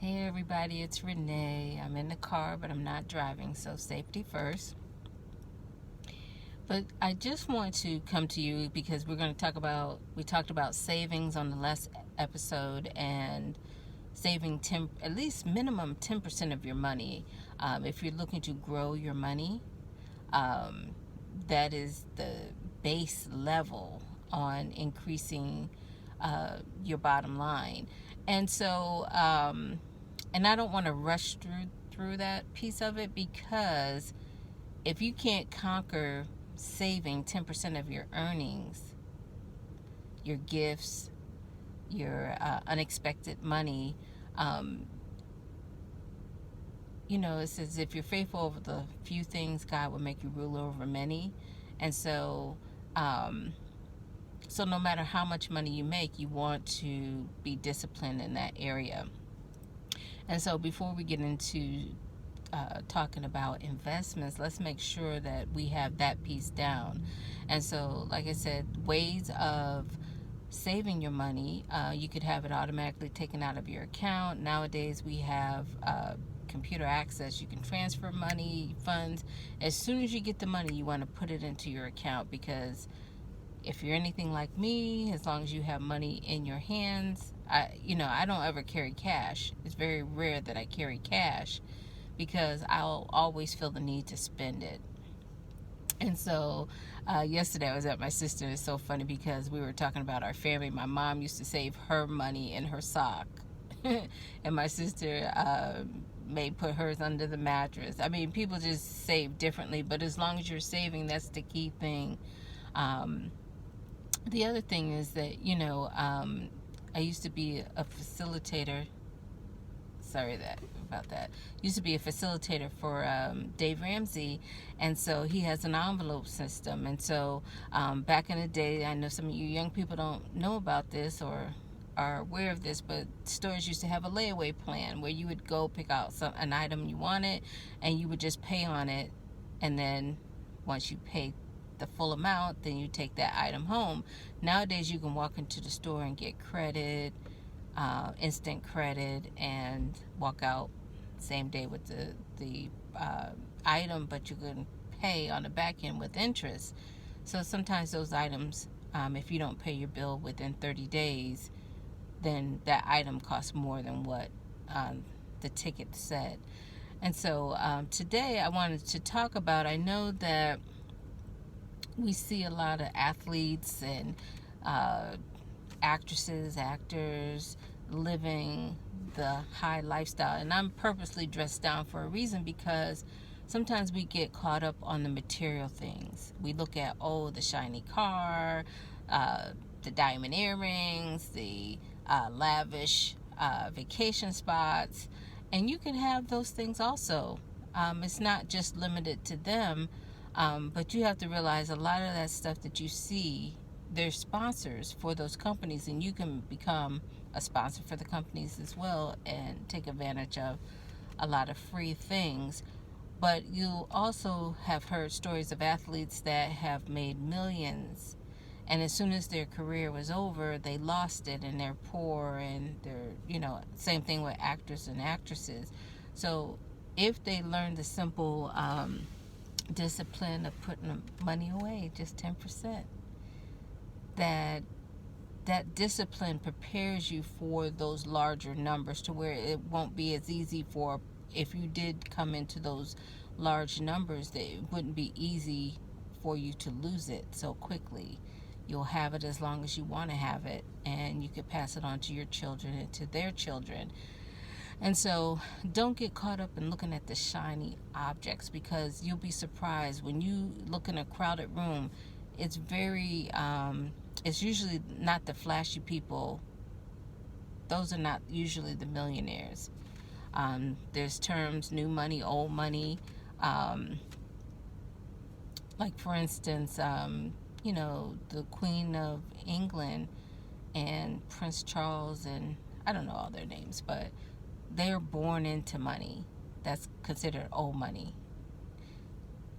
Hey everybody, it's Renee. I'm in the car, but I'm not driving, so safety first. But I just want to come to you because we talked about savings on the last episode and saving at least minimum 10% of your money. If you're looking to grow your money, um, that is the base level on increasing your bottom line. And so, and I don't want to rush through that piece of it, because if you can't conquer saving 10% of your earnings, your gifts, your unexpected money, um, it says if you're faithful over the few things, God will make you ruler over many. And um, so no matter how much money you make, you want to be disciplined in that area. And so before we get into talking about investments, let's make sure that we have that piece down. And so, like I said, ways of saving your money, you could have it automatically taken out of your account. Nowadays, we have computer access. You can transfer money, funds. As soon as you get the money, you want to put it into your account, because if you're anything like me, as long as you have money in your hands, I don't ever carry cash. It's very rare that I carry cash, because I'll always feel the need to spend it. And so yesterday I was at my sister. It's so funny because we were talking about our family. My mom used to save her money in her sock, and my sister may put hers under the mattress. I mean, people just save differently, but as long as you're saving, that's the key thing. Um, the other thing is that, I used to be a facilitator. Sorry about that. Used to be a facilitator for Dave Ramsey, and so he has an envelope system. And so back in the day, I know some of you young people don't know about this or are aware of this, but stores used to have a layaway plan where you would go pick out an item you wanted, and you would just pay on it, and then once you paid the full amount, then you take that item home. Nowadays, you can walk into the store and get credit, instant credit, and walk out same day with the item, but you can pay on the back end with interest. So sometimes those items, if you don't pay your bill within 30 days, then that item costs more than what the ticket said. And so today I wanted to talk about, I know that we see a lot of athletes and uh, actresses, actors living the high lifestyle. And I'm purposely dressed down for a reason, because sometimes we get caught up on the material things. We look at, the shiny car, the diamond earrings, the lavish vacation spots. And you can have those things also. It's not just limited to them, but you have to realize a lot of that stuff that you see, they're sponsors for those companies, and you can become a sponsor for the companies as well and take advantage of a lot of free things. But you also have heard stories of athletes that have made millions, and as soon as their career was over, they lost it, and they're poor, and same thing with actors and actresses. So if they learn the simple discipline of putting the money away, just 10%, that discipline prepares you for those larger numbers, to where it won't be as easy for, if you did come into those large numbers, that it wouldn't be easy for you to lose it so quickly. You'll have it as long as you want to have it, and you could pass it on to your children and to their children. And so don't get caught up in looking at the shiny objects, because you'll be surprised when you look in a crowded room. It's very, it's usually not the flashy people. Those are not usually the millionaires. There's terms, new money, old money. Like, for instance, the Queen of England and Prince Charles, and I don't know all their names, but they're born into money. That's considered old money.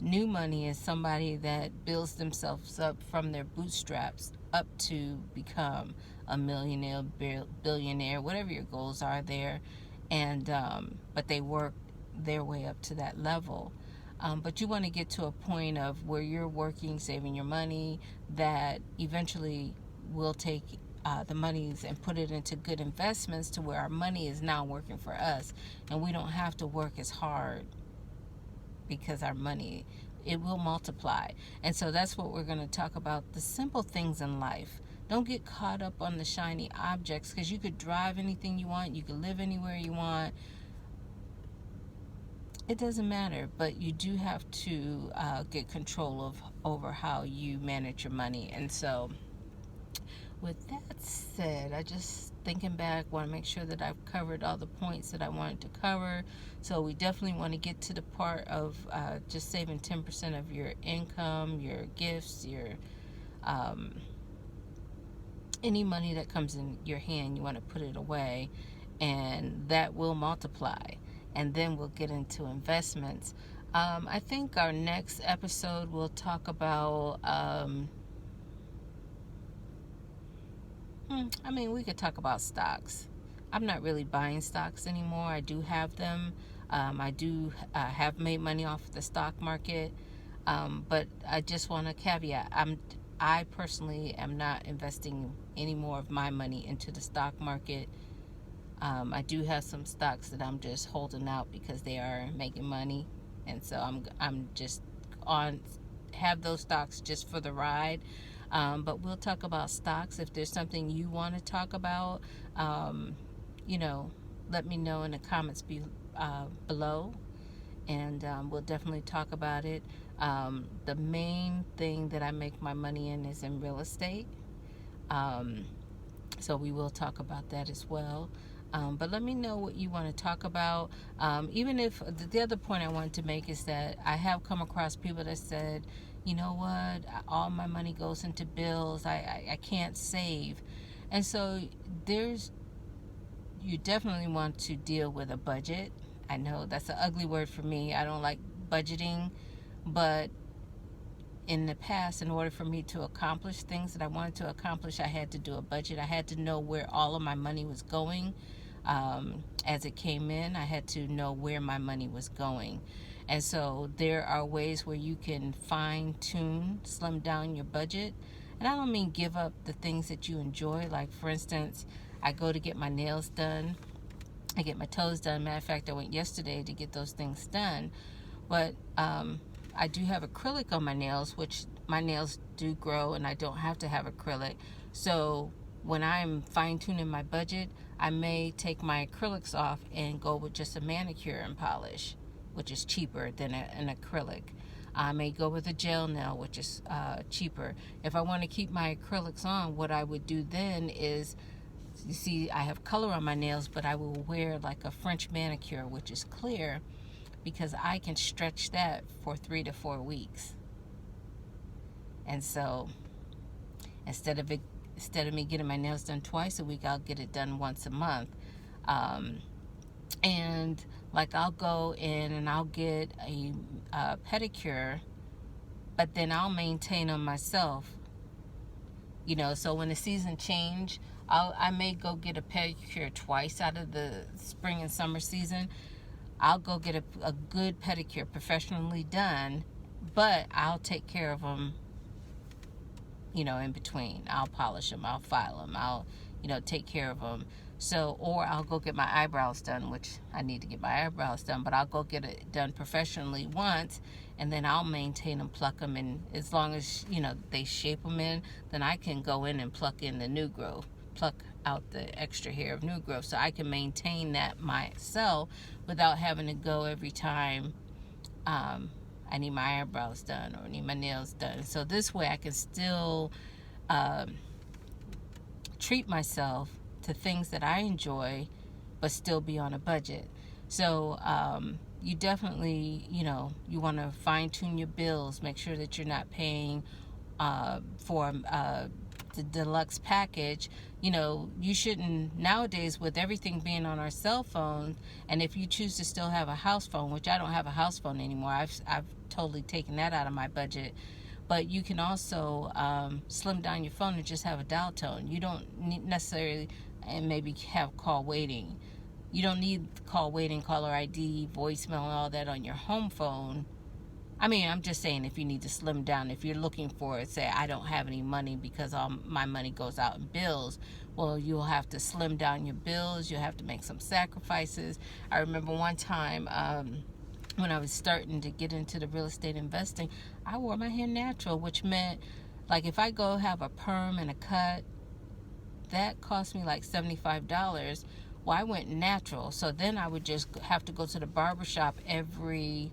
New money is somebody that builds themselves up from their bootstraps up to become a millionaire, billionaire, whatever your goals are there. and but they work their way up to that level. But you want to get to a point of where you're working, saving your money, that eventually will take the monies and put it into good investments to where our money is now working for us, and we don't have to work as hard because our money, it will multiply. And so that's what we're going to talk about, the simple things in life. Don't get caught up on the shiny objects, because you could drive anything you want, you could live anywhere you want. It doesn't matter, but you do have to get control over how you manage your money. And so with that said, I just thinking back, want to make sure that I've covered all the points that I wanted to cover. So we definitely want to get to the part of just saving 10% of your income, your gifts, your any money that comes in your hand. You want to put it away, and that will multiply. And then we'll get into investments. I think our next episode we'll talk about we could talk about stocks. I'm not really buying stocks anymore. I do have them. I do have made money off the stock market. But I just want to caveat, I personally am not investing any more of my money into the stock market. I do have some stocks that I'm just holding out because they are making money, and so I'm just have those stocks just for the ride. But we'll talk about stocks. If there's something you want to talk about, let me know in the comments below, and we'll definitely talk about it. The main thing that I make my money in is in real estate, so we will talk about that as well. But let me know what you want to talk about. Even if the other point I wanted to make is that I have come across people that said, you know what, all my money goes into bills. I can't save. And so you definitely want to deal with a budget. I know that's an ugly word for me. I don't like budgeting, but in the past, in order for me to accomplish things that I wanted to accomplish, I had to do a budget. I had to know where all of my money was going. As it came in, I had to know where my money was going. And so there are ways where you can fine tune, slim down your budget. And I don't mean give up the things that you enjoy. Like, for instance, I go to get my nails done. I get my toes done. Matter of fact, I went yesterday to get those things done. But I do have acrylic on my nails, which my nails do grow, and I don't have to have acrylic. So when I'm fine-tuning my budget, I may take my acrylics off and go with just a manicure and polish, which is cheaper than an acrylic. I may go with a gel nail, which is cheaper. If I want to keep my acrylics on, what I would do then is, you see, I have color on my nails, but I will wear like a French manicure, which is clear, because I can stretch that for 3 to 4 weeks. And so instead of me getting my nails done twice a week, I'll get it done once a month. And like, I'll go in and I'll get a pedicure, but then I'll maintain them myself. So when the season change, I may go get a pedicure twice out of the spring and summer season. I'll go get a good pedicure professionally done, but I'll take care of them, in between. I'll polish them, I'll file them, I'll, take care of them. So, or I'll go get my eyebrows done, which I need to get my eyebrows done, but I'll go get it done professionally once, and then I'll maintain them, pluck them, and as long as, they shape them in, then I can go in and pluck in the new growth, pluck out the extra hair of new growth, so I can maintain that myself without having to go every time I need my eyebrows done or need my nails done. So this way I can still treat myself to things that I enjoy, but still be on a budget. So you definitely, you want to fine tune your bills, make sure that you're not paying for the deluxe package. You shouldn't, nowadays, with everything being on our cell phones, and if you choose to still have a house phone, which I don't have a house phone anymore, I've totally taken that out of my budget. But you can also slim down your phone and just have a dial tone. You don't necessarily, and maybe have call waiting. You don't need call waiting, caller ID, voicemail, and all that on your home phone. I mean, I'm just saying if you need to slim down, if you're looking for it, say, I don't have any money because all my money goes out in bills. Well, you'll have to slim down your bills. You'll have to make some sacrifices. I remember one time when I was starting to get into the real estate investing, I wore my hair natural, which meant like if I go have a perm and a cut, that cost me like $75. Well, I went natural. So then I would just have to go to the barbershop every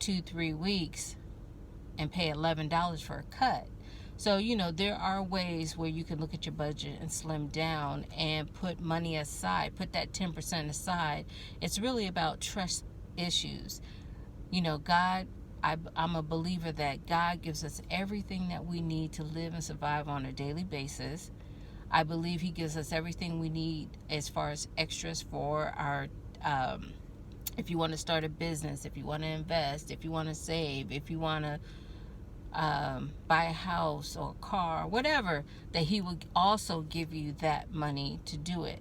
2-3 weeks and pay $11 for a cut. So there are ways where you can look at your budget and slim down and put money aside, put that 10% aside. It's really about trust issues. God, I'm a believer that God gives us everything that we need to live and survive on a daily basis. I believe he gives us everything we need as far as extras for our if you want to start a business, if you want to invest, if you want to save, if you want to buy a house or a car, whatever, that he will also give you that money to do it.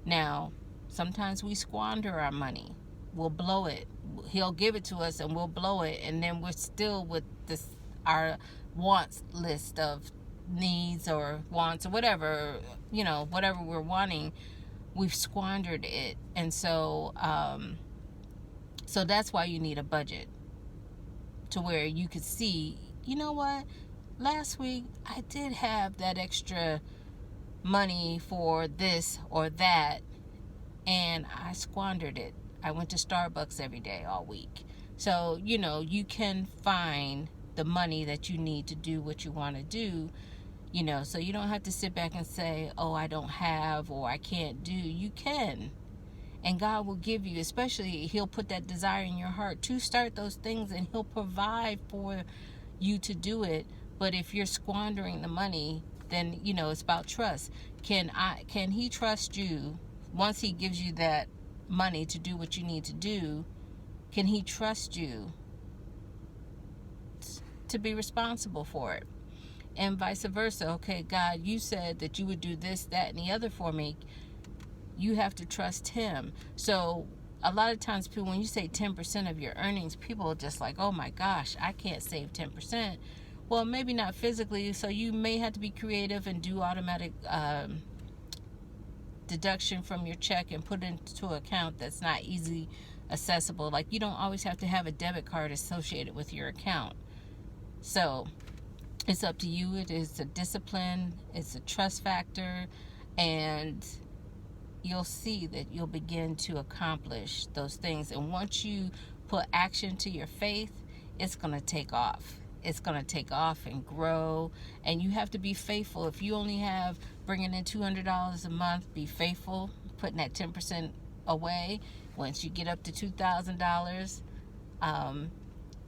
Now, sometimes we squander our money. We'll blow it. He'll give it to us and we'll blow it, and then we're still with our wants list of needs or wants or whatever, whatever we're wanting, we've squandered it. And so that's why you need a budget, to where you could see, you know what, last week I did have that extra money for this or that and I squandered it. I went to Starbucks every day all week. So you can find the money that you need to do what you want to do, so you don't have to sit back and say, oh, I don't have, or I can't do. You can. And God will give you, especially he'll put that desire in your heart to start those things, and he'll provide for you to do it. But if you're squandering the money, then it's about trust. Can he trust you once he gives you that money to do what you need to do? Can he trust you to be responsible for it? And vice versa. Okay, God, you said that you would do this, that, and the other for me. You have to trust him. So a lot of times people, when you say 10% of your earnings, people are just like, oh my gosh, I can't save 10%. Well, maybe not physically, so you may have to be creative and do automatic deduction from your check and put it into an account that's not easily accessible. Like, you don't always have to have a debit card associated with your account. So it's up to you. It is a discipline, it's a trust factor, and you'll see that you'll begin to accomplish those things. And once you put action to your faith, it's going to take off. It's going to take off and grow. And you have to be faithful. If you only have bringing in $200 a month, be faithful, putting that 10% away. Once you get up to $2,000,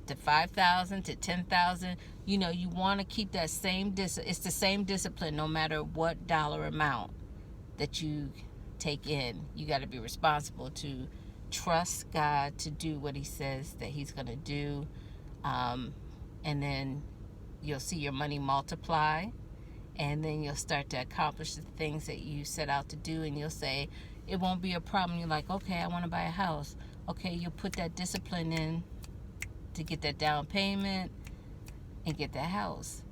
to $5,000, to $10,000, you want to keep that same it's the same discipline no matter what dollar amount that you take in. You got to be responsible to trust God to do what he says that he's going to do, and then you'll see your money multiply, and then you'll start to accomplish the things that you set out to do, and you'll say it won't be a problem. You're like, okay, I want to buy a house. Okay, you'll put that discipline in to get that down payment and get that house.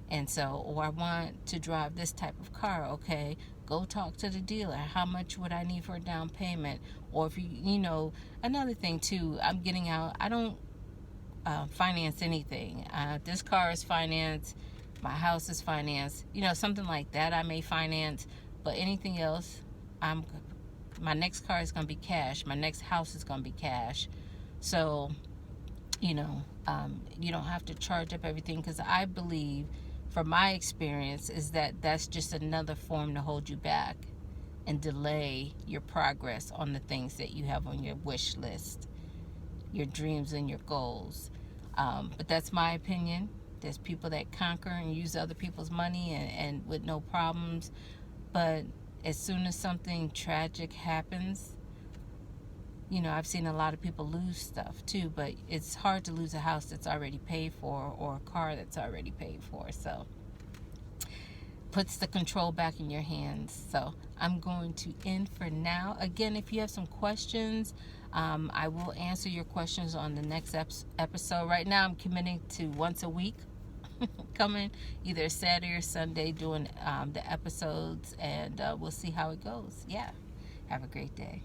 And so, or I want to drive this type of car. Okay, go talk to the dealer. How much would I need for a down payment? Or if another thing too, I'm getting out. I don't finance anything. This car is financed. My house is financed. Something like that I may finance. But anything else, my next car is going to be cash. My next house is going to be cash. So, you don't have to charge up everything, because I believe, from my experience, is that that's just another form to hold you back and delay your progress on the things that you have on your wish list, your dreams and your goals. But that's my opinion. There's people that conquer and use other people's money and with no problems. But as soon as something tragic happens, I've seen a lot of people lose stuff too, but it's hard to lose a house that's already paid for or a car that's already paid for. So puts the control back in your hands. So I'm going to end for now. Again, if you have some questions, I will answer your questions on the next episode. Right now, I'm committing to once a week, coming either Saturday or Sunday, doing the episodes, and we'll see how it goes. Yeah. Have a great day.